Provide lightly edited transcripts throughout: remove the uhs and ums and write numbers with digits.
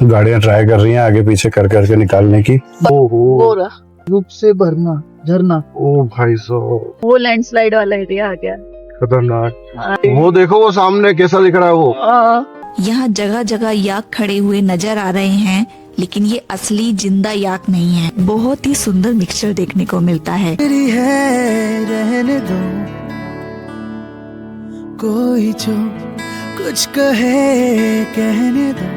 गाड़ियां ट्राई कर रही हैं आगे पीछे कर करके निकालने की। वो रहा रूप से भरना झरना। ओ भाई साहब, वो लैंडस्लाइड वाला एरिया आ गया। खतरनाक। वो देखो वो सामने कैसा दिख रहा है वो। यहाँ जगह जगह याक खड़े हुए नजर आ रहे हैं, लेकिन ये असली जिंदा याक नहीं है। बहुत ही सुंदर मिक्सचर देखने को मिलता है। रहने दो कोई जो कुछ कहे कहने दो।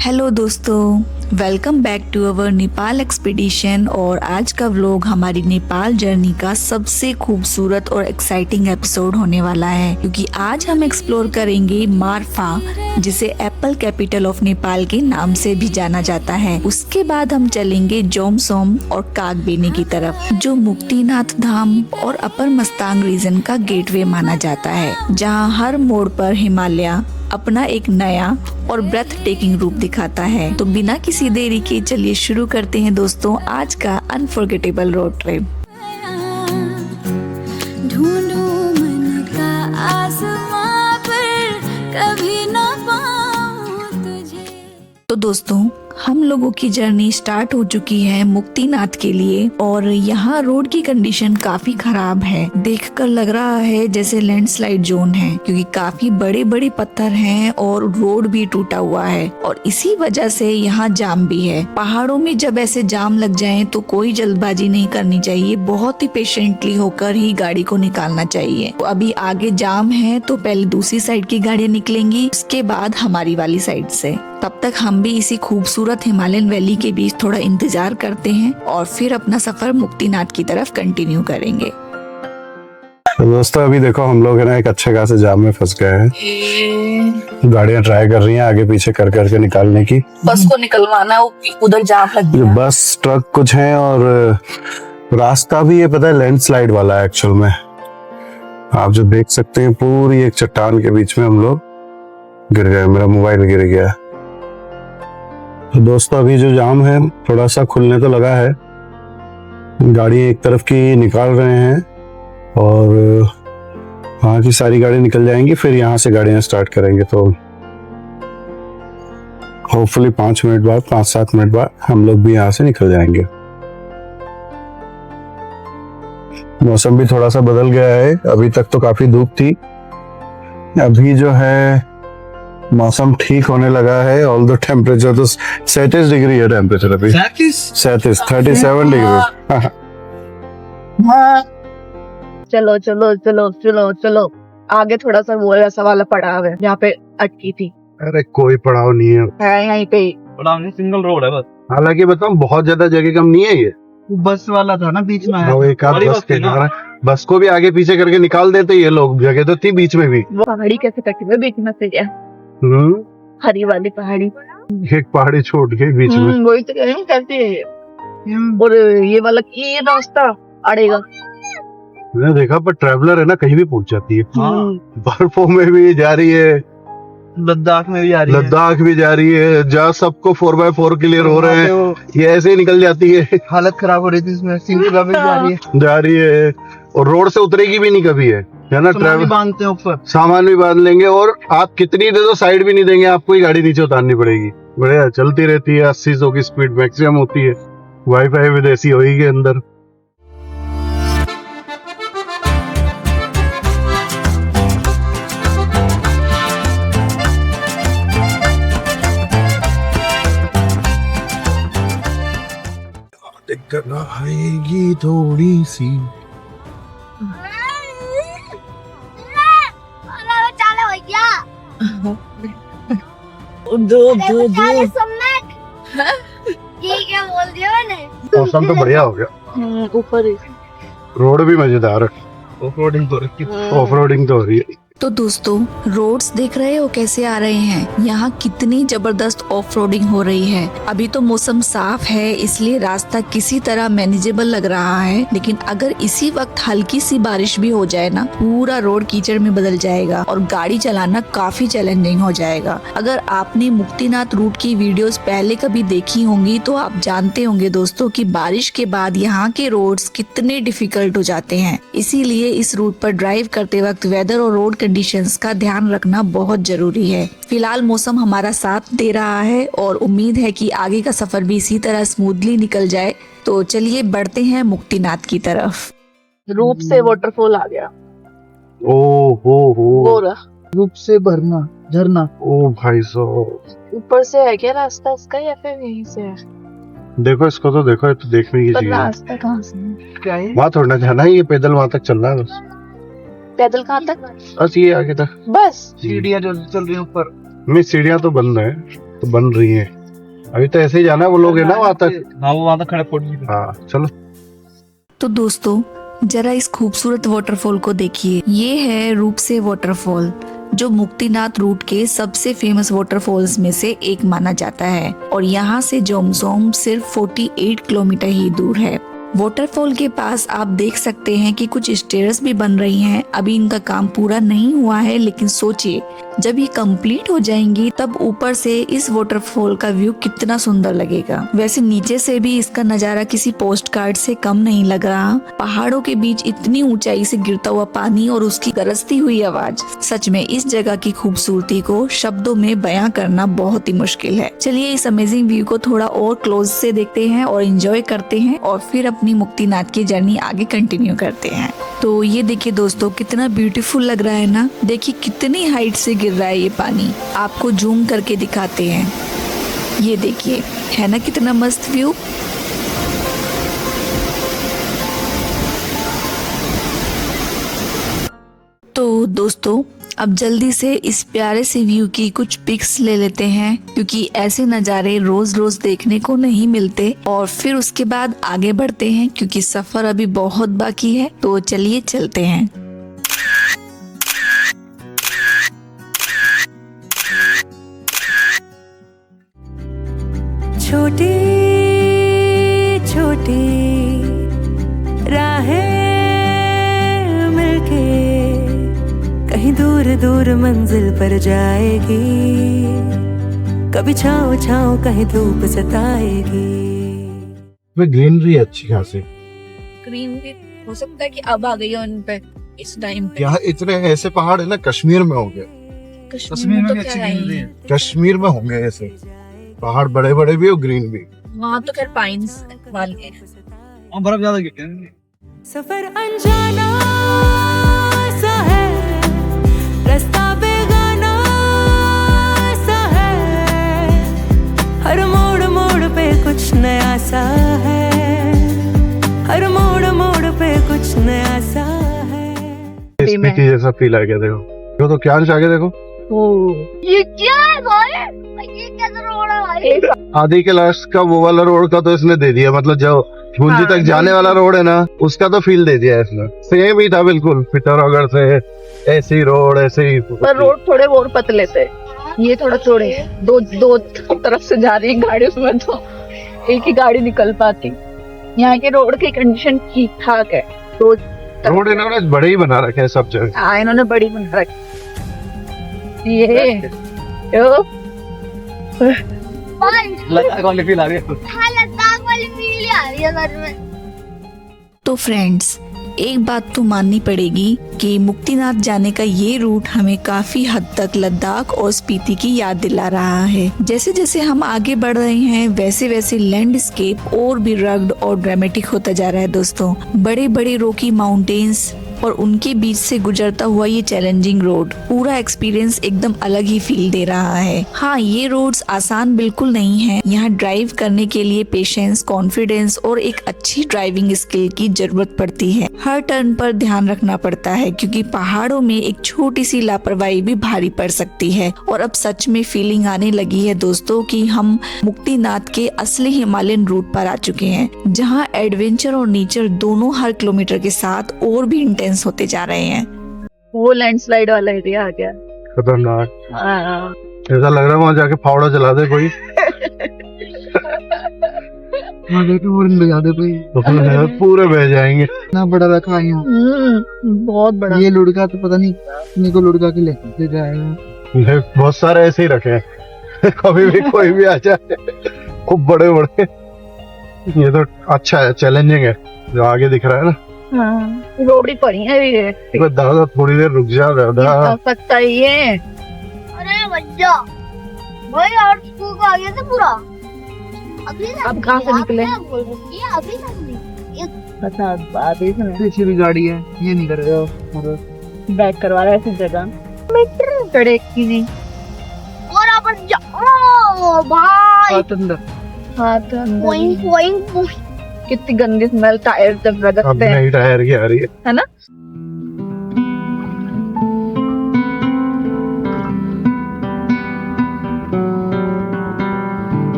हेलो दोस्तों, welcome back to our Nepal expedition. और आज का व्लॉग हमारी नेपाल जर्नी का सबसे खूबसूरत और एक्साइटिंग एपिसोड होने वाला है, क्योंकि आज हम एक्सप्लोर करेंगे मार्फा, जिसे एप्पल कैपिटल ऑफ नेपाल के नाम से भी जाना जाता है। उसके बाद हम चलेंगे जोमसोम और कागबेनी की तरफ, जो मुक्तिनाथ धाम और अपर मस्तांग रीजन का गेटवे माना जाता है, जहाँ हर मोड़ पर हिमालय अपना एक नया और ब्रेथ टेकिंग रूप दिखाता है। तो बिना किसी देरी के चलिए शुरू करते हैं दोस्तों आज का अनफॉरगेटेबल रोड ट्रिप। ढूंढूं मन का आसमां पर कभी ना पाऊं तुझे। तो दोस्तों, हम लोगों की जर्नी स्टार्ट हो चुकी है मुक्तिनाथ के लिए, और यहाँ रोड की कंडीशन काफी खराब है। देखकर लग रहा है जैसे लैंडस्लाइड जोन है, क्योंकि काफी बड़े बड़े पत्थर हैं और रोड भी टूटा हुआ है, और इसी वजह से यहाँ जाम भी है। पहाड़ों में जब ऐसे जाम लग जाए तो कोई जल्दबाजी नहीं करनी चाहिए, बहुत ही पेशेंटली होकर ही गाड़ी को निकालना चाहिए। तो अभी आगे जाम है तो पहले दूसरी साइड की गाड़ियाँ निकलेंगी, उसके बाद हमारी वाली साइड से। तब तक हम भी इसी खूबसूरत हिमालयन वैली के बीच थोड़ा इंतजार करते हैं और फिर अपना सफर मुक्तिनाथ की तरफ कंटिन्यू करेंगे। तो दोस्तों अभी देखो हम लोग है ना एक अच्छे खासे जाम में फंस गए हैं। गाड़ियां ट्राई कर रही हैं आगे पीछे कर करके निकालने की। बस को निकलवाना, उधर जाम लग जो गया। बस ट्रक कुछ है और रास्ता भी ये पता है लैंडस्लाइड वाला है एक्चुअल में। आप जो देख सकते हैं पूरी एक चट्टान के बीच में हम लोग गिर गए, मेरा मोबाइल गिर गया। तो दोस्तों अभी जो जाम है थोड़ा सा खुलने तो लगा है, गाड़ी एक तरफ की निकाल रहे हैं और वहाँ की सारी गाड़ी निकल जाएंगी, फिर यहाँ से गाड़ियाँ स्टार्ट करेंगे। तो होपफुली 5 मिनट बाद 5-7 मिनट बाद हम लोग भी यहाँ से निकल जाएंगे। मौसम भी थोड़ा सा बदल गया है, अभी तक तो काफी धूप थी, अभी जो है मौसम ठीक होने लगा है। ऑल द टेम्परेचर तो 37 डिग्री है टेम्परेचर अभी। 37 37 डिग्री। चलो चलो चलो चलो चलो, आगे थोड़ा सा वो ऐसा वाला पड़ाव है जहाँ पे अटकी थी। अरे कोई पड़ाव नहीं है यहीं पे पड़ाव नहीं, सिंगल रोड है बस। हालांकि बताऊं बहुत ज्यादा जगह कम नहीं है ये। बस वाला था ना बीच में, वो एक आध बड़ी बस बस के थी ना। कारण बस को भी आगे पीछे करके निकाल देते ये लोग, जगह तो थी बीच में भी। वो पहाड़ी कैसे कटी हुई बीच में से, हरी वाली पहाड़ी। एक पहाड़ी छोड़ के बीच में। वही तो कह रही हूँ कैसे है। और ये वाला ये रास्ता अड़ेगा। मैंने देखा पर ट्रैवलर है ना कहीं भी पहुंच जाती है। बर्फों में भी जा रही है, लद्दाख में भी आ रही है, लद्दाख भी जा रही है, जहाँ सबको 4x4 क्लियर हो रहे हैं ये ऐसे ही निकल जाती है। हालत खराब हो रही थी इसमें। सिंगल में जा रही है और रोड से उतरेगी भी नहीं कभी है ना। ट्रैवल बांधते हैं ऊपर, सामान भी बांध लेंगे और आप कितनी दे दो साइड भी नहीं देंगे, आपको ही गाड़ी नीचे उतारनी पड़ेगी। बढ़िया चलती रहती है, 80-100 की स्पीड मैक्सिमम होती है। वाईफाई भी देसी होगी अंदर। दिक्कत ना आएगी थोड़ी सी। ठीक है बोल दिया मैंने। मौसम तो बढ़िया हो गया, ऊपर रोड भी मजेदार है, ऑफ रोडिंग ऑफ रोडिंग तो हो रही है। तो दोस्तों, रोड्स देख रहे हो कैसे आ रहे हैं, यहाँ कितनी जबरदस्त ऑफ रोडिंग हो रही है। अभी तो मौसम साफ है इसलिए रास्ता किसी तरह मैनेजेबल लग रहा है, लेकिन अगर इसी वक्त हल्की सी बारिश भी हो जाए ना, पूरा रोड कीचड़ में बदल जाएगा और गाड़ी चलाना काफी चैलेंजिंग हो जाएगा। अगर आपने मुक्तिनाथ रूट की वीडियोस पहले कभी देखी होंगी तो आप जानते होंगे दोस्तों कि बारिश के बाद यहाँ के रोड्स कितने डिफिकल्ट हो जाते हैं। इसीलिए इस रूट पर ड्राइव करते वक्त वेदर और रोड कंडीशंस का ध्यान रखना बहुत जरूरी है। फिलहाल मौसम हमारा साथ दे रहा है और उम्मीद है कि आगे का सफर भी इसी तरह स्मूथली निकल जाए। तो चलिए बढ़ते हैं मुक्तिनाथ की तरफ। रूप से वाटरफॉल आ गया। ओ वो रहा। रूप से भरना झरना। ओ भाई साहब, ऊपर से है क्या रास्ता इसका या फिर यहीं से है? देखो इसको तो देखो, ये तो देखने की पर चीज है। रास्ता कहाँ से है? क्या है? वहाँ थोड़ा ना जाना है, ये पैदल वहाँ तक चलना है बस। पैदल कहाँ तक? बस ये आगे तक। बस सीढ़ियाँ जो चल रही हैं ऊपर। नहीं, सीढ़ियाँ तो बंद है, तो बन रही है अभी, तो ऐसे ही जाना है, वो लोग है ना वहाँ तक। हाँ, वो वहाँ तक खड़े पड़ गए। हाँ चलो। तो दोस्तों जरा इस खूबसूरत वाटरफॉल को देखिए। ये है रूप से वाटरफॉल, जो मुक्तिनाथ रूट के सबसे फेमस वाटरफॉल्स में से एक माना जाता है और यहाँ से जोमसोम सिर्फ 48 किलोमीटर ही दूर है। वाटरफॉल के पास आप देख सकते हैं कि कुछ स्टेयर्स भी बन रही हैं। अभी इनका काम पूरा नहीं हुआ है, लेकिन सोचिए जब ये कंप्लीट हो जाएंगी तब ऊपर से इस वाटरफॉल का व्यू कितना सुंदर लगेगा। वैसे नीचे से भी इसका नजारा किसी पोस्ट कार्ड से कम नहीं लग रहा। पहाड़ों के बीच इतनी ऊंचाई से गिरता हुआ पानी और उसकी गरजती हुई आवाज, सच में इस जगह की खूबसूरती को शब्दों में बयां करना बहुत ही मुश्किल है। चलिए इस अमेजिंग व्यू को थोड़ा और क्लोज से देखते हैं और एंजॉय करते हैं और फिर अपनी मुक्तिनाथ की जर्नी आगे कंटिन्यू करते हैं। तो ये देखिए दोस्तों, कितना ब्यूटीफुल लग रहा है ना। देखिए कितनी हाइट से गिर रहा है ये पानी। आपको जूम करके दिखाते हैं, ये देखिए, है ना कितना मस्त व्यू। तो दोस्तों अब जल्दी से इस प्यारे से व्यू की कुछ पिक्स ले लेते हैं, क्योंकि ऐसे नज़ारे रोज रोज देखने को नहीं मिलते। और फिर उसके बाद आगे बढ़ते हैं, क्योंकि सफर अभी बहुत बाकी है। तो चलिए चलते हैं। छोटी छोटी राहें मिलके कहीं दूर दूर मंजिल पर जाएगी, कभी छाँव छाँव कहीं धूप सताएगी। ग्रीनरी अच्छी खासी। ग्रीन भी हो सकता है कि अब आ गई हो इन पे इस टाइम पे। यहाँ इतने ऐसे पहाड़ है ना, कश्मीर में होंगे। कश्मीर में तो भी क्या अच्छी है ग्रीनरी ही। है। कश्मीर में होंगे ऐसे पहाड़, बड़े बड़े भी और ग्रीन भी। वहाँ तो खैर पाइन्स वाले हैं। वहाँ बर्फ ज्यादा गिरती है। सफर अनजाना सा है, रास्ता बेगाना सा है, हर मोड़ मोड़ पे कुछ नया सा है, हर मोड़ मोड़ पे कुछ नया सा है। स्पीति जैसा फील आ गया। देखो तो क्या आगे देखो, ये क्या है भाई? ये कैसे रोड है भाई? आदि के लास्ट का वो वाला रोड का तो इसने दे दिया, मतलब जो भुंजी हाँ, तक जाने वाला रोड है ना, उसका तो फील दे दिया इसने। सेम ही था बिल्कुल, पिथौरागढ़ से ऐसे ही रोड, ऐसे ही। पर रोड थोड़े और पतले थे, ये थोड़ा चौड़े हैं। दो तरफ से जा रही है गाड़ी, उसमें तो एक ही गाड़ी निकल पाती। यहाँ के रोड की कंडीशन ठीक ठाक है। रोड इन्होंने बड़े ही बना रखे हैं सब जगह। हाँ, इन्होंने बड़ी बना रखी। ये लद्दाख वाली फील आ रही है। हाँ, लद्दाख वाली फील आ रही है सच में। तो फ्रेंड्स एक बात तो माननी पड़ेगी कि मुक्तिनाथ जाने का ये रूट हमें काफी हद तक लद्दाख और स्पीति की याद दिला रहा है। जैसे जैसे हम आगे बढ़ रहे हैं वैसे वैसे लैंडस्केप और भी रग्ड और ड्रामेटिक होता जा रहा है दोस्तों। बड़े बड़े रॉकी माउंटेन्स और उनके बीच से गुजरता हुआ ये चैलेंजिंग रोड, पूरा एक्सपीरियंस एकदम अलग ही फील दे रहा है। हाँ, ये रोड्स आसान बिल्कुल नहीं है। यहाँ ड्राइव करने के लिए पेशेंस, कॉन्फिडेंस और एक अच्छी ड्राइविंग स्किल की जरूरत पड़ती है। हर टर्न पर ध्यान रखना पड़ता है, क्योंकि पहाड़ों में एक छोटी सी लापरवाही भी भारी पड़ सकती है। और अब सच में फीलिंग आने लगी है दोस्तों कि हम मुक्तिनाथ के असली हिमालयन रूट पर आ चुके हैं, जहाँ एडवेंचर और नेचर दोनों हर किलोमीटर के साथ और भी इंटेंस होते जा रहे हैं। वो लैंडस्लाइड वाला एरिया आ गया। खतरनाक। हाँ। ऐसा लग रहा है वहाँ जाके फावड़ा चला दे कोई। तो पूरे बह जाएंगे। इतना बड़ा रखा है यहाँ। बहुत बड़ा। ये लुढ़का तो पता नहीं कितने को लुढ़का के लेके जाएगा। बहुत सारे ऐसे ही रखे हैं। कभी भी कोई भी आ जाए, खूब बड़े बड़े। ये तो अच्छा है, चैलेंजिंग है जो आगे दिख रहा है ना। हाँ रोड़ी पड़ी है ये अबे दादा थोड़ी देर रुक जा दादा। पता ही है। अरे भैया भाई और स्कूल को आ गया था पूरा। अभी अब कहाँ से निकले? बोल रही है अभी तक नहीं। पता बात ही सुन पीछे भी गाड़ी है, ये नहीं कर रहे हो। बैक करवा रहा है ऐसी जगह कड़े की नहीं। और आप ओ भाई हाथ अंदर। हाथ अंदर पोइंग पोइंग कितनी गंदी स्मेल टायर जब अब रगड़ते हैं नई टायर की आ रही है ना।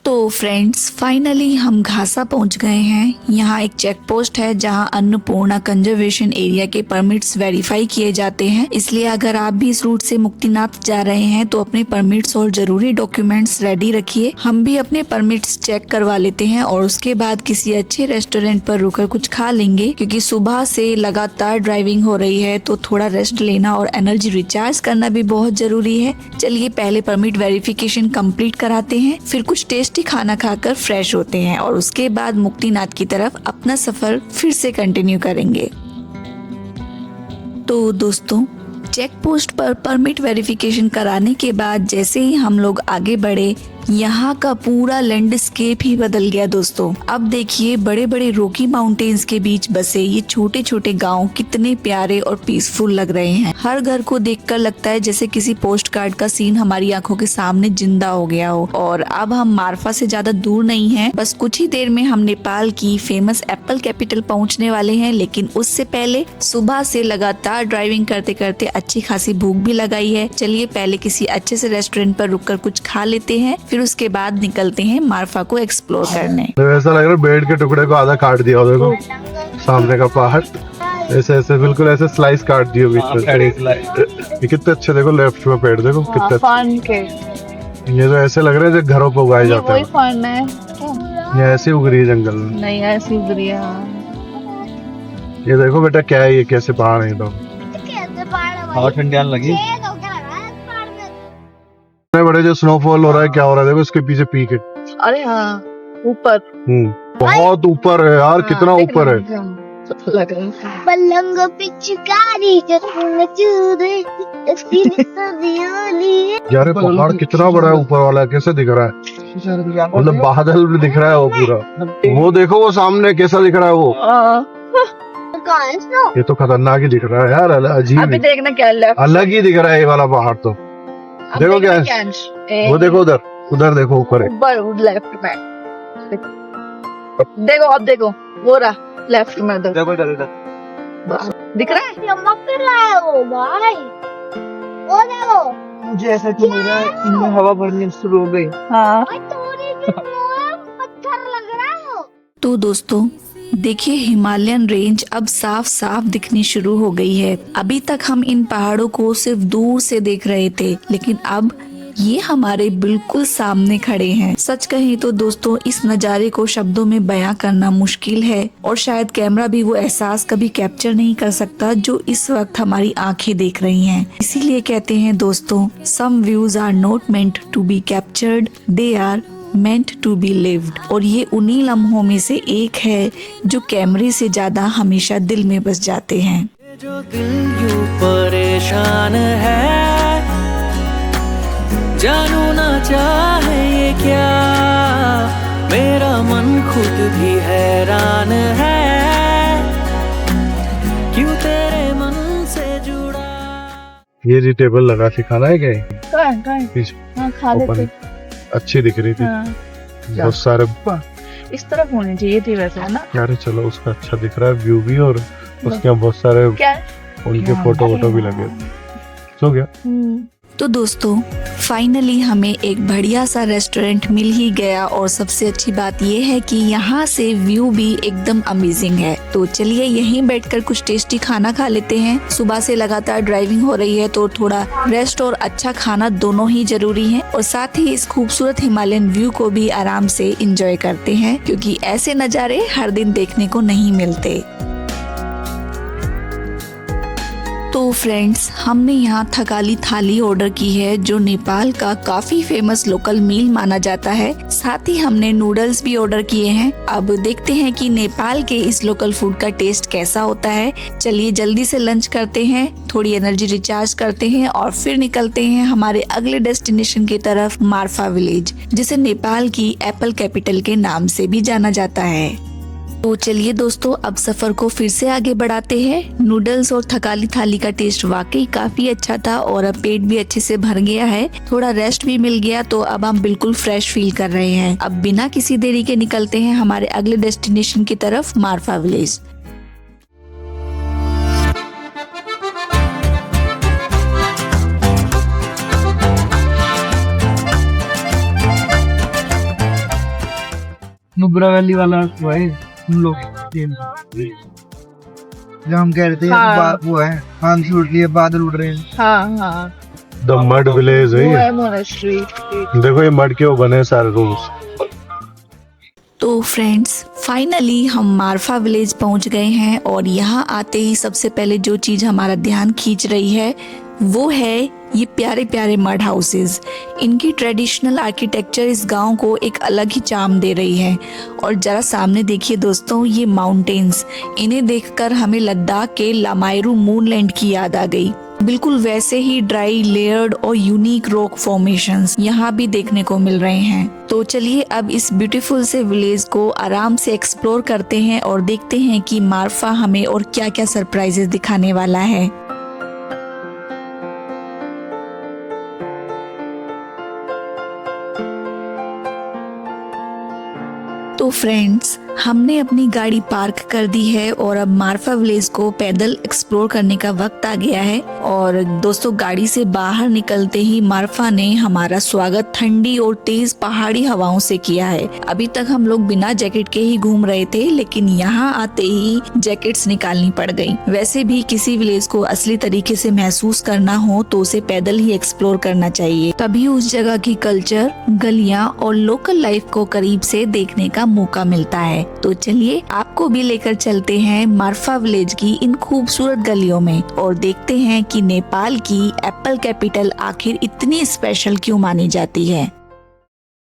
तो फ्रेंड्स फाइनली हम घासा पहुंच गए हैं। यहाँ एक चेक पोस्ट है जहाँ अन्नपूर्णा कंजर्वेशन एरिया के परमिट्स वेरीफाई किए जाते हैं, इसलिए अगर आप भी इस रूट से मुक्तिनाथ जा रहे हैं तो अपने परमिट्स और जरूरी डॉक्यूमेंट्स रेडी रखिए। हम भी अपने परमिट्स चेक करवा लेते हैं और उसके बाद किसी अच्छे रेस्टोरेंट पर रुककर कुछ खा लेंगे, क्योंकि सुबह से लगातार ड्राइविंग हो रही है तो थोड़ा रेस्ट लेना और एनर्जी रिचार्ज करना भी बहुत जरूरी है। चलिए पहले परमिट वेरिफिकेशन कंप्लीट कराते हैं, फिर कुछ टेस्टी खाना खाकर फ्रेश होते हैं और उसके बाद मुक्तिनाथ की तरफ अपना सफर फिर से कंटिन्यू करेंगे। तो दोस्तों चेक पोस्ट पर परमिट वेरिफिकेशन कराने के बाद जैसे ही हम लोग आगे बढ़े, यहाँ का पूरा लैंडस्केप ही बदल गया दोस्तों। अब देखिए बड़े बड़े रॉकी माउंटेन्स के बीच बसे ये छोटे छोटे गांव कितने प्यारे और पीसफुल लग रहे हैं। हर घर को देखकर लगता है जैसे किसी पोस्ट कार्ड का सीन हमारी आंखों के सामने जिंदा हो गया हो। और अब हम मारफा से ज्यादा दूर नहीं हैं, बस कुछ ही देर में हम नेपाल की फेमस एप्पल कैपिटल पहुँचने वाले हैं। लेकिन उससे पहले सुबह से लगातार ड्राइविंग करते करते अच्छी खासी भूख भी लगाई है। चलिए पहले किसी अच्छे से रेस्टोरेंट पर रुककर कुछ खा लेते हैं, फिर उसके बाद निकलते हैं मारफा को एक्सप्लोर करने। तो ऐसा लग रहा है बेड के टुकड़े को आधा काट दिया हो, देखो सामने का पहाड़ ऐसे ऐसे बिल्कुल ऐसे स्लाइस काट दिए बीच में। ये कितने अच्छे, देखो लेफ्ट में पेड़ देखो कितने अच्छे। फन के ये तो ऐसे लग रहे हैं जो घरों पे उगाए जाते वही हैं। फन है। ये ऐसे उग रही है जंगल में। नहीं ऐसी उगरिया ये देखो बेटा क्या है, ये कैसे पहाड़ है एकदम। कैसे पहाड़ है हवा ठंडी आने लगी। छेद हो गया लगा है इस पहाड़ में। इतने बड़े जो स्नोफॉल हो रहा है, क्या हो रहा है देखो इसके पीछे पीक है। अरे हाँ ऊपर बहुत ऊपर है यार, कितना ऊपर है। लग रहा है पलंग पिचकारी चुन चूरे इसकी दियोली। यार ये पहाड़ कितना बड़ा है ऊपर वाला, कैसे दिख रहा है, मतलब बादल भी दिख रहा है वो पूरा। वो देखो वो सामने कैसा दिख रहा है वो। कहाँ है स्नो? ये तो खतरनाक ही दिख रहा है यार, अजीब अभी ही। देखना क्या लेफ्ट अलग ही दिख रहा है ये वाला पहाड़ तो। देखो क्या है, वो देखो उधर, उधर देखो ऊपर है। ऊपर लेफ्ट में देखो, अब देखो वो रहा लेफ्ट में उधर दिख रहा है। चमक रहा है वो भाई। वो देखो मुझे ऐसा क्यों लग रहा है इनमें हवा भरनी शुरू हो गई। हाँ भाई थोड़ी सी पत्थर लग रहा है वो। तो दोस्तों देखिए हिमालयन रेंज अब साफ साफ दिखनी शुरू हो गई है। अभी तक हम इन पहाड़ों को सिर्फ दूर से देख रहे थे, लेकिन अब ये हमारे बिल्कुल सामने खड़े हैं। सच कहें तो दोस्तों इस नज़ारे को शब्दों में बयां करना मुश्किल है और शायद कैमरा भी वो एहसास कभी कैप्चर नहीं कर सकता जो इस वक्त हमारी आंखें देख रही हैं। इसीलिए कहते हैं दोस्तों, some views are not meant to be captured, they are meant to be lived। और ये उन्हीं लम्हों में से एक है जो कैमरे से ज्यादा हमेशा दिल में बस जाते हैं। जो दिल यूं परेशान है, जानू ना चाहे ये क्या, मेरा मन खुद भी हैरान है, क्यों तेरे मन से जुड़ा। ये जी टेबल लगा के खाना है क्या? कहाँ हाँ खा लेते। अच्छी दिख रही थी। हाँ। बहुत सारे इस तरफ होनी चाहिए थी वैसे, है ना? यार चलो उसका अच्छा दिख रहा है व्यू भी, और उसके यहाँ बहुत सारे क्या उनके फोटो वोटो भी लगे। सो गया। तो दोस्तों फाइनली हमें एक बढ़िया सा रेस्टोरेंट मिल ही गया और सबसे अच्छी बात ये है कि यहाँ से व्यू भी एकदम अमेजिंग है। तो चलिए यहीं बैठकर कुछ टेस्टी खाना खा लेते हैं। सुबह से लगातार ड्राइविंग हो रही है तो थोड़ा रेस्ट और अच्छा खाना दोनों ही जरूरी है, और साथ ही इस खूबसूरत हिमालयन व्यू को भी आराम से एंजॉय करते हैं, क्योंकि ऐसे नज़ारे हर दिन देखने को नहीं मिलते। तो फ्रेंड्स, हमने यहाँ थकाली थाली ऑर्डर की है जो नेपाल का काफी फेमस लोकल मील माना जाता है। साथ ही हमने नूडल्स भी ऑर्डर किए हैं। अब देखते हैं कि नेपाल के इस लोकल फूड का टेस्ट कैसा होता है। चलिए जल्दी से लंच करते हैं, थोड़ी एनर्जी रिचार्ज करते हैं और फिर निकलते हैं हमारे अगले डेस्टिनेशन की तरफ, मार्फा विलेज, जिसे नेपाल की एप्पल कैपिटल के नाम से भी जाना जाता है। तो चलिए दोस्तों, अब सफर को फिर से आगे बढ़ाते हैं। नूडल्स और थकाली थाली का टेस्ट वाकई काफी अच्छा था और अब पेट भी अच्छे से भर गया है, थोड़ा रेस्ट भी मिल गया, तो अब हम बिल्कुल फ्रेश फील कर रहे हैं। अब बिना किसी देरी के निकलते हैं हमारे अगले डेस्टिनेशन की तरफ, मार्फा विलेज। नुब्रा वैली वाला वो है हम लोग जब हम कह रहे थे हाँ। वो है आंधी उड़ रही है, बादल उड़ रहे हैं। हाँ हाँ, द मड विलेज है वो ये। है मोनेस्ट्री। देखो ये मड के वो बने सारे रूम्स। तो फ्रेंड्स, फाइनली हम मार्फा विलेज पहुंच गए हैं और यहाँ आते ही सबसे पहले जो चीज हमारा ध्यान खींच रही है वो है ये प्यारे प्यारे मड हाउसेस। इनकी ट्रेडिशनल आर्किटेक्चर इस गांव को एक अलग ही चार्म दे रही है। और जरा सामने देखिए दोस्तों, ये माउंटेन्स, इन्हें देखकर हमें लद्दाख के लामायरू मूनलैंड की याद आ गई। बिल्कुल वैसे ही ड्राई, लेयर्ड और यूनिक रॉक फॉर्मेशंस यहाँ भी देखने को मिल रहे हैं। तो चलिए अब इस ब्यूटीफुल से विलेज को आराम से एक्सप्लोर करते हैं और देखते हैं कि मार्फा हमें और क्या क्या सरप्राइजेस दिखाने वाला है। तो फ्रेंड्स, हमने अपनी गाड़ी पार्क कर दी है और अब मार्फा विलेज को पैदल एक्सप्लोर करने का वक्त आ गया है। और दोस्तों, गाड़ी से बाहर निकलते ही मार्फा ने हमारा स्वागत ठंडी और तेज पहाड़ी हवाओं से किया है। अभी तक हम लोग बिना जैकेट के ही घूम रहे थे, लेकिन यहाँ आते ही जैकेट्स निकालनी पड़ गई। वैसे भी किसी विलेज को असली तरीके से महसूस करना हो तो उसे पैदल ही एक्सप्लोर करना चाहिए, तभी उस जगह की कल्चर, गलियाँ और लोकल लाइफ को करीब से देखने का मौका मिलता है। तो चलिए आपको भी लेकर चलते हैं मार्फा विलेज की इन खूबसूरत गलियों में और देखते हैं कि नेपाल की एप्पल कैपिटल आखिर इतनी स्पेशल क्यों मानी जाती है।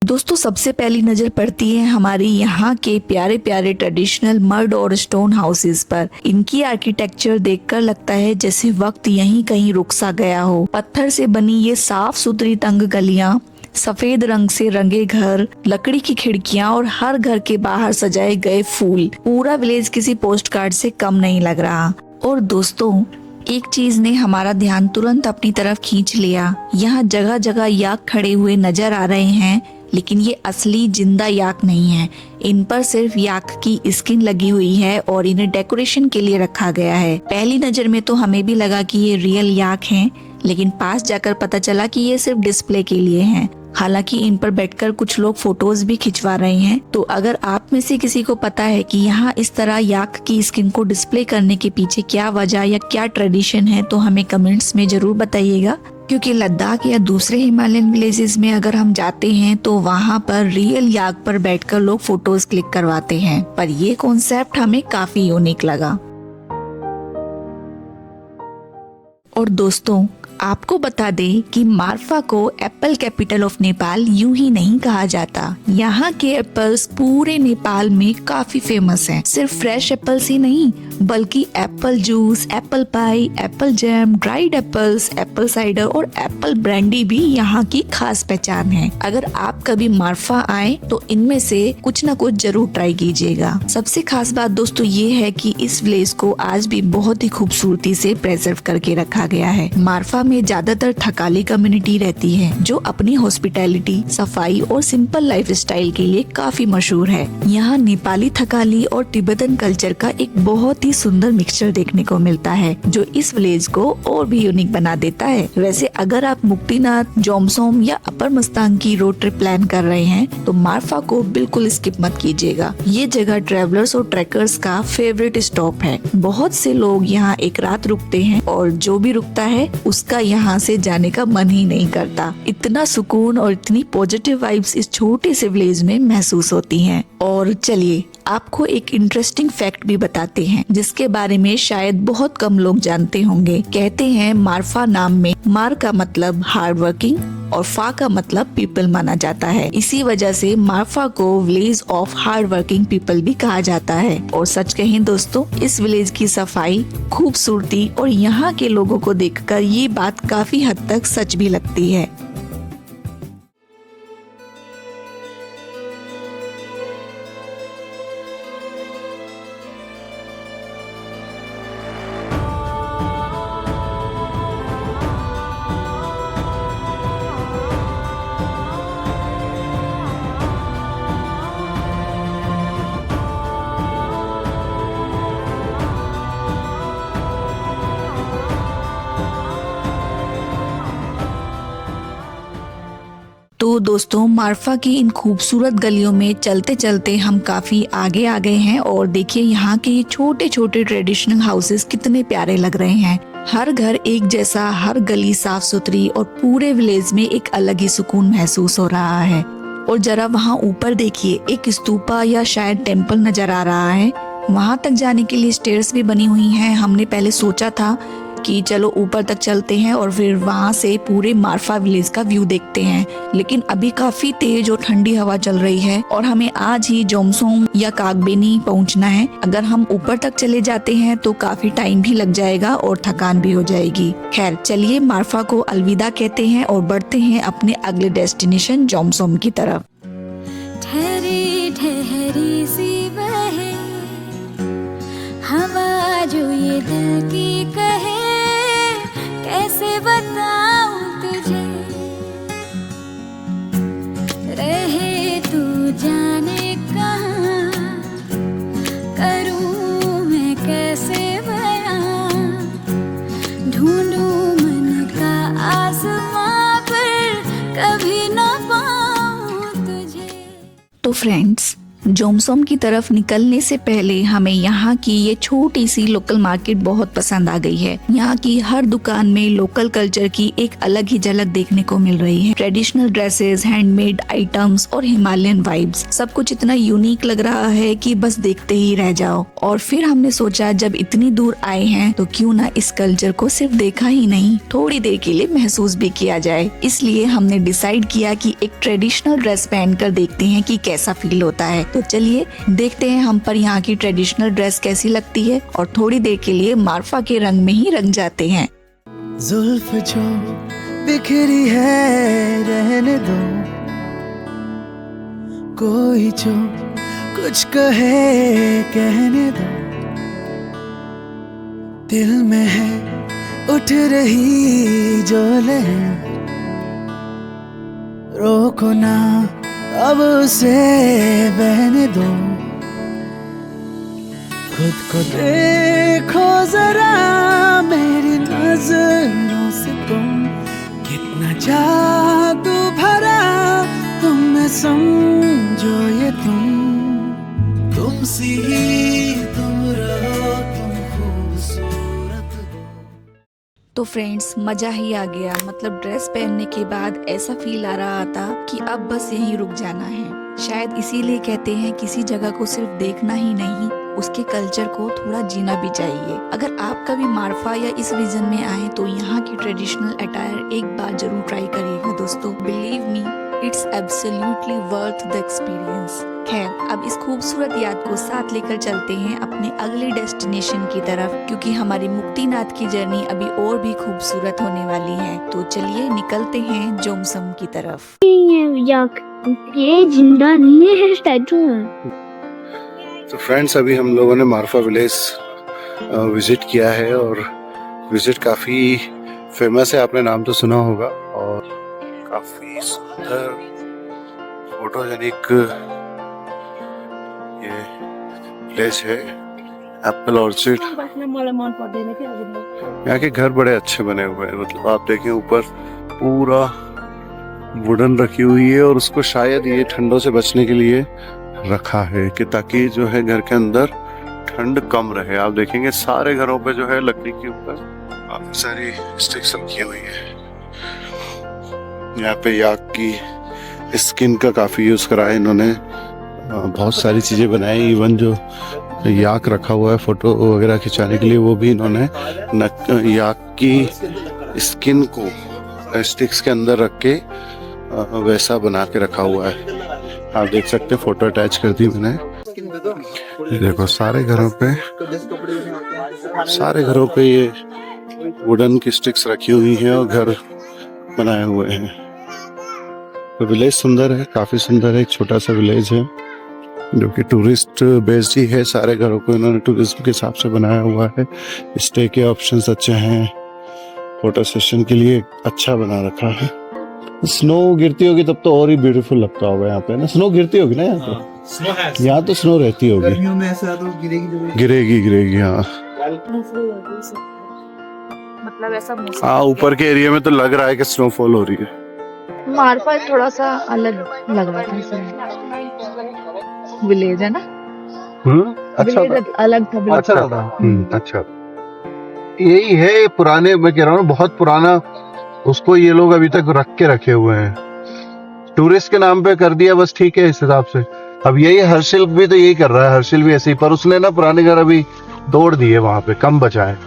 दोस्तों, सबसे पहली नजर पड़ती है हमारी यहाँ के प्यारे प्यारे ट्रेडिशनल मड और स्टोन हाउसेस पर। इनकी आर्किटेक्चर देखकर लगता है जैसे वक्त यहीं कहीं रुक सा गया हो। पत्थर से बनी ये साफ सुथरी तंग गलियाँ, सफेद रंग से रंगे घर, लकड़ी की खिड़कियां और हर घर के बाहर सजाए गए फूल, पूरा विलेज किसी पोस्ट कार्ड से कम नहीं लग रहा। और दोस्तों, एक चीज ने हमारा ध्यान तुरंत अपनी तरफ खींच लिया। यहाँ जगह जगह याक खड़े हुए नजर आ रहे हैं, लेकिन ये असली जिंदा याक नहीं है। इन पर सिर्फ याक की स्किन लगी हुई है और इन्हें डेकोरेशन के लिए रखा गया है। पहली नजर में तो हमें भी लगा कि ये रियल याक हैं, लेकिन पास जाकर पता चला कि ये सिर्फ डिस्प्ले के लिए हैं। हालांकि इन पर बैठकर कुछ लोग फोटोज भी खिंचवा रहे हैं। तो अगर आप में से किसी को पता है कि यहाँ इस तरह याक की स्किन को डिस्प्ले करने के पीछे क्या वजह या क्या ट्रेडिशन है, तो हमें कमेंट्स में जरूर बताइएगा। क्योंकि लद्दाख या दूसरे हिमालयन विलेजेस में अगर हम जाते हैं तो वहाँ पर रियल याक पर बैठकर लोग फोटोज क्लिक करवाते हैं, पर ये कॉन्सेप्ट हमें काफी यूनिक लगा। और दोस्तों, आपको बता दें कि मार्फा को एप्पल कैपिटल ऑफ नेपाल यूं ही नहीं कहा जाता। यहाँ के एप्पल्स पूरे नेपाल में काफी फेमस हैं। सिर्फ फ्रेश एप्पल्स ही नहीं, बल्कि Apple juice, apple pie, Apple jam, dried apples, Apple cider और एप्पल ब्रांडी भी यहाँ की खास पहचान है। अगर आप कभी मार्फा आए तो इनमें से कुछ न कुछ जरूर ट्राई कीजिएगा। सबसे खास बात दोस्तों ये है कि इस विलेज को आज भी बहुत ही खूबसूरती से प्रेजर्व करके रखा गया है। मार्फा में ज्यादातर थकाली कम्युनिटी रहती है, जो अपनी हॉस्पिटैलिटी, सफाई और सिंपल लाइफस्टाइल के लिए काफी मशहूर है। यहाँ नेपाली थकाली और तिब्बतन कल्चर का एक बहुत ही सुंदर मिक्सचर देखने को मिलता है, जो इस विलेज को और भी यूनिक बना देता है। वैसे अगर आप मुक्तिनाथ, जोमसोम या अपर मस्तांग की रोड ट्रिप प्लान कर रहे हैं तो मार्फा को बिल्कुल स्किप मत कीजिएगा। ये जगह ट्रेवलर्स और ट्रैकर्स का फेवरेट स्टॉप है। बहुत से लोग यहाँ एक रात रुकते हैं और जो भी रुकता है उसका यहाँ से जाने का मन ही नहीं करता। इतना सुकून और इतनी पॉजिटिव वाइब्स इस छोटे से विलेज में महसूस होती हैं। और चलिए आपको एक इंटरेस्टिंग फैक्ट भी बताते हैं जिसके बारे में शायद बहुत कम लोग जानते होंगे। कहते हैं मारफा नाम में मार का मतलब हार्ड वर्किंग और फा का मतलब पीपल माना जाता है। इसी वजह से मारफा को village of hard working people भी कहा जाता है। और सच कहें दोस्तों, इस विलेज की सफाई, खूबसूरती और यहाँ के लोगों को देखकर ये बात काफी हद तक सच भी लगती है। तो दोस्तों, मारफा की इन खूबसूरत गलियों में चलते चलते हम काफी आगे आ गए हैं और देखिए यहाँ के ये छोटे छोटे ट्रेडिशनल हाउसेस कितने प्यारे लग रहे हैं। हर घर एक जैसा, हर गली साफ सुथरी और पूरे विलेज में एक अलग ही सुकून महसूस हो रहा है। और जरा वहाँ ऊपर देखिए, एक स्तूपा या शायद टेम्पल नजर आ रहा है। वहाँ तक जाने के लिए स्टेयर्स भी बनी हुई हैं। हमने पहले सोचा था कि चलो ऊपर तक चलते हैं और फिर वहाँ से पूरे मारफा विलेज का व्यू देखते हैं, लेकिन अभी काफी तेज और ठंडी हवा चल रही है और हमें आज ही जोमसोम या कागबेनी पहुँचना है। अगर हम ऊपर तक चले जाते हैं तो काफी टाइम भी लग जाएगा और थकान भी हो जाएगी। खैर चलिए, मारफा को अलविदा कहते हैं और बढ़ते हैं अपने अगले डेस्टिनेशन जोमसोम की तरफ। ठहरी ठहरी सी बहे हवा जो ये दिल की कहे, कैसे बताऊं तुझे, रहे तू जाने कहाँ, करूं मैं कैसे बयां, ढूंढूं मन का आसमां पर कभी ना पाऊं तुझे। तो फ्रेंड्स, जोमसोम की तरफ निकलने से पहले हमें यहाँ की ये छोटी सी लोकल मार्केट बहुत पसंद आ गई है। यहाँ की हर दुकान में लोकल कल्चर की एक अलग ही झलक देखने को मिल रही है। ट्रेडिशनल ड्रेसेस, हैंडमेड आइटम्स और हिमालयन वाइब्स, सब कुछ इतना यूनिक लग रहा है कि बस देखते ही रह जाओ। और फिर हमने सोचा जब इतनी दूर आए हैं तो क्यों ना इस कल्चर को सिर्फ देखा ही नहीं, थोड़ी देर के लिए महसूस भी किया जाए। इसलिए हमने डिसाइड किया कि एक ट्रेडिशनल ड्रेस पहनकर देखते हैं कि कैसा फील होता है। तो चलिए देखते हैं हम पर यहाँ की ट्रेडिशनल ड्रेस कैसी लगती है और थोड़ी देर के लिए मारफा के रंग में ही रंग जाते हैं। जुल्फ जो बिखरी है रहने दो, कोई जो कुछ कहे कहने दो, दिल में है उठ रही जो लहर, रोको ना अब उसे बहने दो, खुद को देखो जरा मेरी नजरों से तुम, कितना जादू भरा तुम में, समझो ये तुम सी ही तुम रहो, तुम खूबसूरत हो। तो फ्रेंड्स, मजा ही आ गया। मतलब ड्रेस पहनने के बाद ऐसा फील आ रहा था कि अब बस यहीं रुक जाना है। शायद इसीलिए कहते हैं किसी जगह को सिर्फ देखना ही नहीं, उसके कल्चर को थोड़ा जीना भी चाहिए। अगर आप कभी मारफा या इस रीजन में आए तो यहाँ की ट्रेडिशनल अटायर एक बार जरूर ट्राई करिएगा दोस्तों। Believe me, it's absolutely worth the experience. खैर, अब इस खूबसूरत याद को साथ लेकर चलते हैं अपने अगले डेस्टिनेशन की तरफ, क्योंकि हमारी मुक्तिनाथ की जर्नी अभी और भी खूबसूरत होने वाली है। तो चलिए निकलते हैं जोमसोम की तरफ। ये जिंदा नहीं है, स्टैचू है। तो फ्रेंड्स, अभी हम लोगों ने मारफा विलेज विजिट किया है और विजिट काफ़ी फेमस है, आपने नाम तो सुना होगा, और काफ़ी सुंदर फोटोजेनिक ये प्लेस है, एप्पल ऑर्चिड। यहाँ के घर बड़े अच्छे बने हुए हैं। मतलब आप देखें, ऊपर पूरा वुडन रखी हुई है और उसको शायद ये ठंडों से बचने के लिए रखा है कि ताकि जो है घर के अंदर ठंड कम रहे। आप देखेंगे सारे घरों पे जो है लकड़ी के ऊपर काफी सारी स्टिक्स रखी हुई है। यहाँ पे याक की स्किन का काफी यूज करा है इन्होंने बहुत सारी चीज़ें बनाई, इवन जो याक रखा हुआ है फोटो वगैरह खिंचाने के लिए, वो भी इन्होंने याक की स्किन को स्टिक्स के अंदर रख के वैसा बना के रखा हुआ है। आप देख सकते हैं, फोटो अटैच कर दी मैंने। देखो सारे घरों पे ये वुडन की स्टिक्स रखी हुई हैं और घर बनाए हुए हैं। तो विलेज सुंदर है, काफी सुंदर है। एक छोटा सा विलेज है जो कि टूरिस्ट बेस्ड ही है। सारे घरों को इन्होंने टूरिज्म के हिसाब से बनाया हुआ है। स्टे के ऑप्शंस अच्छे हैं, फोटो सेशन के लिए अच्छा बना रखा है। स्नो गिरती होगी तब तो और ही ब्यूटीफुल लगता होगा यहाँ पे ना। स्नो गिरती होगी ना यहाँ पे? यहाँ तो स्नो रहती होगी। गर्मियों में ऐसा तो गिरेगी हाँ। मतलब ऐसा मौसम हाँ, ऊपर के एरिया में तो लग रहा है कि स्नोफॉल हो रही है। मारफा थोड़ा सा अलग लग रहा था। विलेज है ना, अच्छा विलेज अलग था बिल्कुल। अच्छा था। अच्छा, यही है ये पुराने, मैं कह रहा हूँ बहुत पुराना, उसको ये लोग अभी तक रखे हुए हैं। टूरिस्ट के नाम पे कर दिया बस, ठीक है इस हिसाब से। अब यही हर्षिल भी तो यही कर रहा है, हर्षिल भी ऐसे ही, पर उसने ना पुराने घर अभी तोड़ दिए, वहां पे कम बचा है,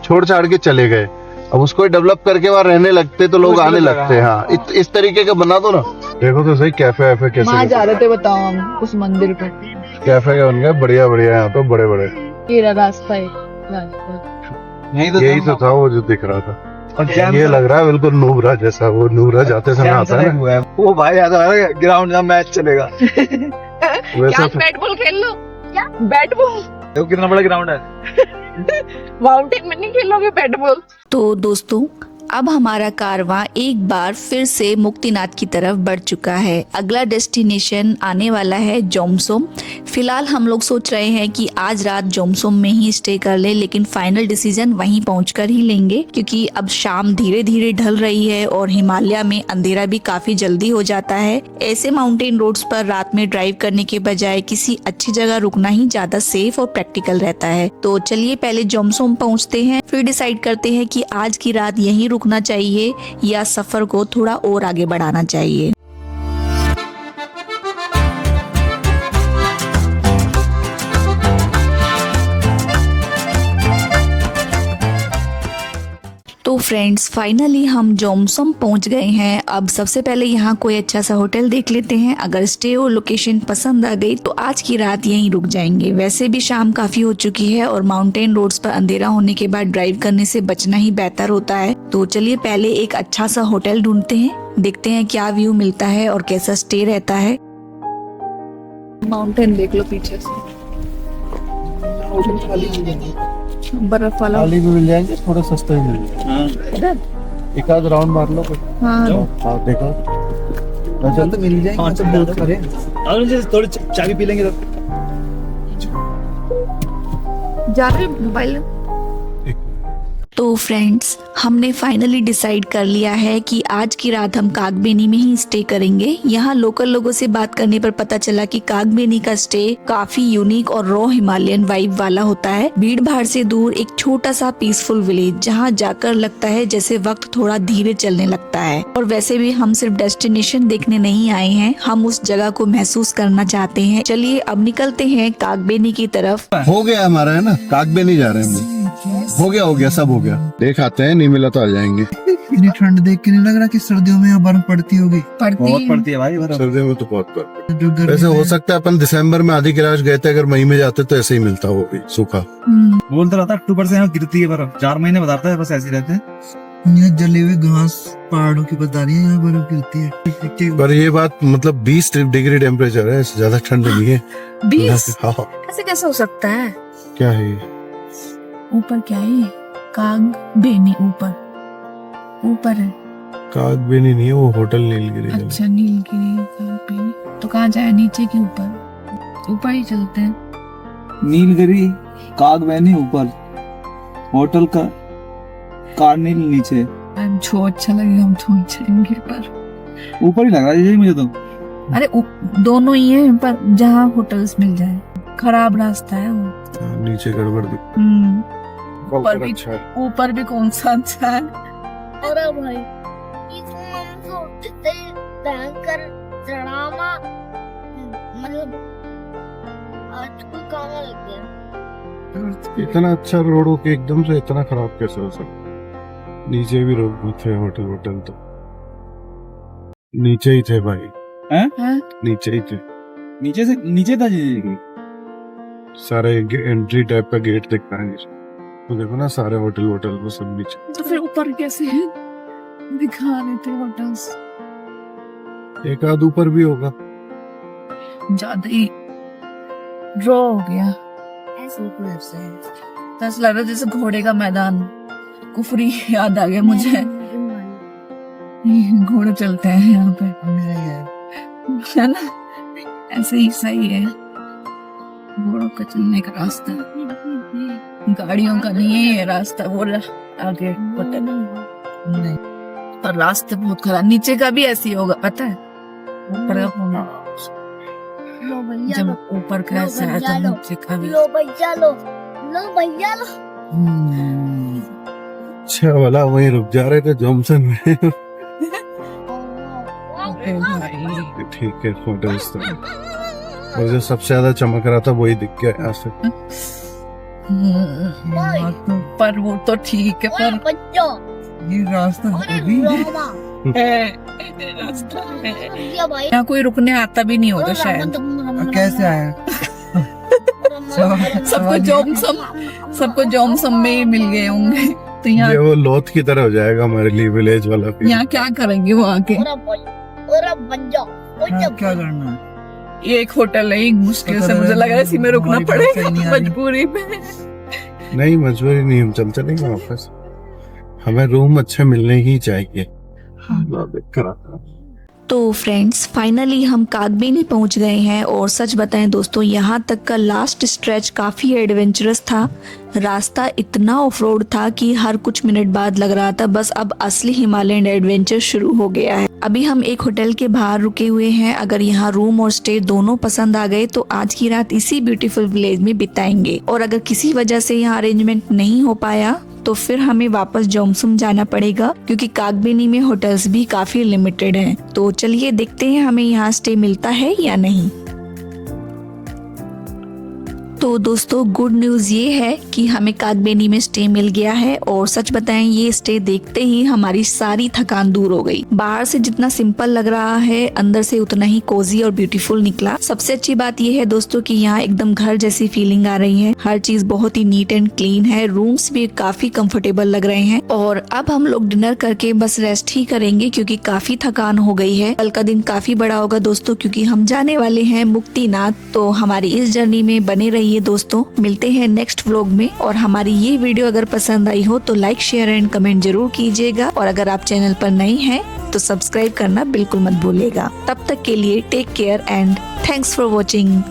छोड़ छाड़ के चले गए। अब उसको डेवलप करके वहां रहने लगते तो लोग आने लगते। हाँ, इस तरीके का बना दो ना। देखो तो सही, कैफे वैफे कैसे वहाँ जा रहे थे बताओ हम उस मंदिर पे, कैफे का बन गया बढ़िया यहाँ तो बड़े बड़े। ये रास्ता है, यही तो था वो जो दिख रहा था। ये लग रहा है बिल्कुल नूबरा जैसा, वो नूबरा जाते समय आता है ना। वो भाई आता है ग्राउंड जहाँ मैच चलेगा। वैसा बैट बॉल खेल लो, बैट बॉल। देखो कितना बड़ा ग्राउंड है। माउंटेन में नहीं खेलोगे बैट बॉल? तो दोस्तों, अब हमारा कारवां एक बार फिर से मुक्तिनाथ की तरफ बढ़ चुका है। अगला डेस्टिनेशन आने वाला है जोमसोम। फिलहाल हम लोग सोच रहे हैं कि आज रात जोमसोम में ही स्टे कर ले, लेकिन फाइनल डिसीजन वहीं पहुंचकर ही लेंगे, क्योंकि अब शाम धीरे धीरे ढल रही है और हिमालय में अंधेरा भी काफी जल्दी हो जाता है। ऐसे माउंटेन रोड्स पर रात में ड्राइव करने के बजाय किसी अच्छी जगह रुकना ही ज्यादा सेफ और प्रैक्टिकल रहता है। तो चलिए पहले जोमसोम पहुँचते हैं, फिर डिसाइड करते हैं कि आज की रात यहीं रुकना चाहिए या सफर को थोड़ा और आगे बढ़ाना चाहिए। तो फ्रेंड्स, फाइनली हम जोमसोम पहुंच गए हैं। अब सबसे पहले यहाँ कोई अच्छा सा होटल देख लेते हैं। अगर स्टे और लोकेशन पसंद आ गई तो आज की रात यहीं रुक जाएंगे। वैसे भी शाम काफी हो चुकी है और माउंटेन रोड्स पर अंधेरा होने के बाद ड्राइव करने से बचना ही बेहतर होता है। तो चलिए पहले एक अच्छा सा होटल ढूंढते हैं, देखते हैं क्या व्यू मिलता है और कैसा स्टे रहता है। माउंटेन देख लो पीछे से, बर्फ वाला। खाली भी मिल जाएंगे, थोड़ा सस्ता ही मिल जाएगा। एक आध राउंड मार लो। हाँ देखो चल तो मिल जाएंगे। हाँ, बहुत सारे। और थोड़ी चाय पी लेंगे जा रहे मोबाइल। तो फ्रेंड्स, हमने फाइनली डिसाइड कर लिया है कि आज की रात हम कागबेनी में ही स्टे करेंगे। यहाँ लोकल लोगों से बात करने पर पता चला कि कागबेनी का स्टे काफी यूनिक और रॉ हिमालयन वाइब वाला होता है। भीड़ भाड़ से दूर एक छोटा सा पीसफुल विलेज, जहाँ जाकर लगता है जैसे वक्त थोड़ा धीरे चलने लगता है। और वैसे भी हम सिर्फ डेस्टिनेशन देखने नहीं आए हैं, हम उस जगह को महसूस करना चाहते हैं। चलिए अब निकलते हैं कागबेनी की तरफ। हो गया हमारा, है ना, कागबेनी जा रहे हैं हम। हो गया, सब हो गया। देख आते हैं, नहीं मिला तो आ जाएंगे। इतनी ठंड देख के नहीं लग रहा कि सर्दियों में यहाँ बर्फ पड़ती होगी। बहुत पड़ती है भाई बर्फ। सर्दियों में तो बहुत बर्फ। जो गर्मी वैसे हो में- सकता है अपन दिसंबर में आधी कैलाश गए थे, अगर मई में जाते तो ऐसे ही मिलता वो भी सूखा। बोलता रहता अक्टूबर से यहाँ गिरती है बर्फ, 4 महीने बताता है, बस ऐसे रहते हैं। यहाँ जले हुए घास पहाड़ों की बता रही है, यहाँ बर्फ गिरती है। पर ये बात मतलब 20 डिग्री टेम्परेचर है, ज्यादा ठंड नहीं है। 20? हाँ, ऐसे कैसे हो सकता है? क्या है ये? ऊपर क्या है? कागबेनी ऊपर है। कागबेनी नहीं है, वो होटल नीलगिरी। अच्छा, नीलगिरी कागबेनी। तो कहाँ जाए, नीचे की ऊपर ही चलते हैं। नीलगिरी कागबेनी ऊपर, होटल का कार्निल नीचे। जो अच्छा लगे हम तो जाएंगे, पर ऊपर ही लग रहा है यही मुझे तो। अरे दोनों ही है, पर जहाँ होटल्स मिल जाए। खराब रास्ता है वो। नीचे गड़बड़ दिख। ऊपर भी अच्छा है। ऊपर भी कौन सा अच्छा है? अरे भाई इस मंजूर भयंकर ड्रामा मतलब आज को कहाँ लग गया? इतना अच्छा रोड हो के एकदम से इतना खराब कैसे हो सकता? नीचे भी रोड थे होटल तो नीचे ही थे भाई, हैं? नीचे ही थे नीचे था जी। सारे एंट्री टाइप का गेट दिख रहा है नीचे। तो देखो ना सारे होटल वो सब नीचे। तो फिर ऊपर कैसे दिखा रहे थे होटल्स? एक आध ऊपर भी होगा। ज्यादा ही ड्रॉ हो गया, ऐसा लग रहा है जैसे घोड़े का मैदान। कुफरी याद आ गया मुझे। घोड़े चलते हैं यहाँ पे, है ना? ऐसे ही सही है घोड़ों का चलने का रास्ता, गाड़ियों का नहीं है ये रास्ता। वो आगे होटल नहीं, पर रास्ते बहुत खराब। नीचे का भी ऐसे ही होगा पता है, ऊपर का लो भैया जब लो, ऊपर का ऐसा है तो नीचे का भी। लो भैया लो, लो भैया लो। अच्छा वाला वहीं रुक जा रहे थे जॉनसन में। अरे भाई ठीक है होटल्स तो, और जो सबसे ज्यादा चमक रहा था वही दिख गया यहाँ से। पर वो तो ठीक है, ओए पर बच्चों, ये रास्ता ओए अभी रामा, रास्ता है। भैया भाई यहाँ कोई रुकने आता भी नहीं होता शायद। कैसे आया? सबको जॉमसम में ही मिल गए होंगे। तो यहाँ ये वो लोथ की तरह हो जाएगा हमारे लिए विलेज वाला फील। यहाँ क्या करेंगे वो आके? क्या करना है? ये एक होटल है, एक मुश्किल से मुझे लग रहा है इसी में रुकना पड़ेगा मजबूरी में। नहीं मजबूरी नहीं, हम चल चलेंगे वापस। हमें रूम अच्छे मिलने ही चाहिए। तो फ्रेंड्स फाइनली हम कागबेनी पहुंच गए हैं और सच बताएं दोस्तों यहाँ तक का लास्ट स्ट्रेच काफी एडवेंचरस था। रास्ता इतना ऑफ रोड था कि हर कुछ मिनट बाद लग रहा था बस अब असली हिमालयन एडवेंचर शुरू हो गया है। अभी हम एक होटल के बाहर रुके हुए हैं। अगर यहाँ रूम और स्टे दोनों पसंद आ गए तो आज की रात इसी ब्यूटीफुल विलेज में बिताएंगे, और अगर किसी वजह से यहाँ अरेंजमेंट नहीं हो पाया तो फिर हमें वापस जोमसुम जाना पड़ेगा, क्योंकि कागबेनी में होटल्स भी काफी लिमिटेड हैं। तो चलिए देखते हैं हमें यहाँ स्टे मिलता है या नहीं। तो दोस्तों गुड न्यूज़ ये है कि हमें कागबेनी में स्टे मिल गया है, और सच बताएं ये स्टे देखते ही हमारी सारी थकान दूर हो गई। बाहर से जितना सिंपल लग रहा है अंदर से उतना ही कोजी और ब्यूटीफुल निकला। सबसे अच्छी बात ये है दोस्तों कि यहाँ एकदम घर जैसी फीलिंग आ रही है। हर चीज बहुत ही नीट एंड क्लीन है, रूम्स भी काफी कंफर्टेबल लग रहे हैं। और अब हम लोग डिनर करके बस रेस्ट ही करेंगे क्योंकि काफी थकान हो गई है। कल का दिन काफी बड़ा होगा दोस्तों, क्योंकि हम जाने वाले हैं मुक्तिनाथ। तो हमारी इस जर्नी में बने रहिए दोस्तों। मिलते हैं नेक्स्ट व्लॉग में, और हमारी ये वीडियो अगर पसंद आई हो तो लाइक शेयर एंड कमेंट जरूर कीजिएगा, और अगर आप चैनल पर नए हैं तो सब्सक्राइब करना बिल्कुल मत भूलिएगा। तब तक के लिए take care and thanks for watching.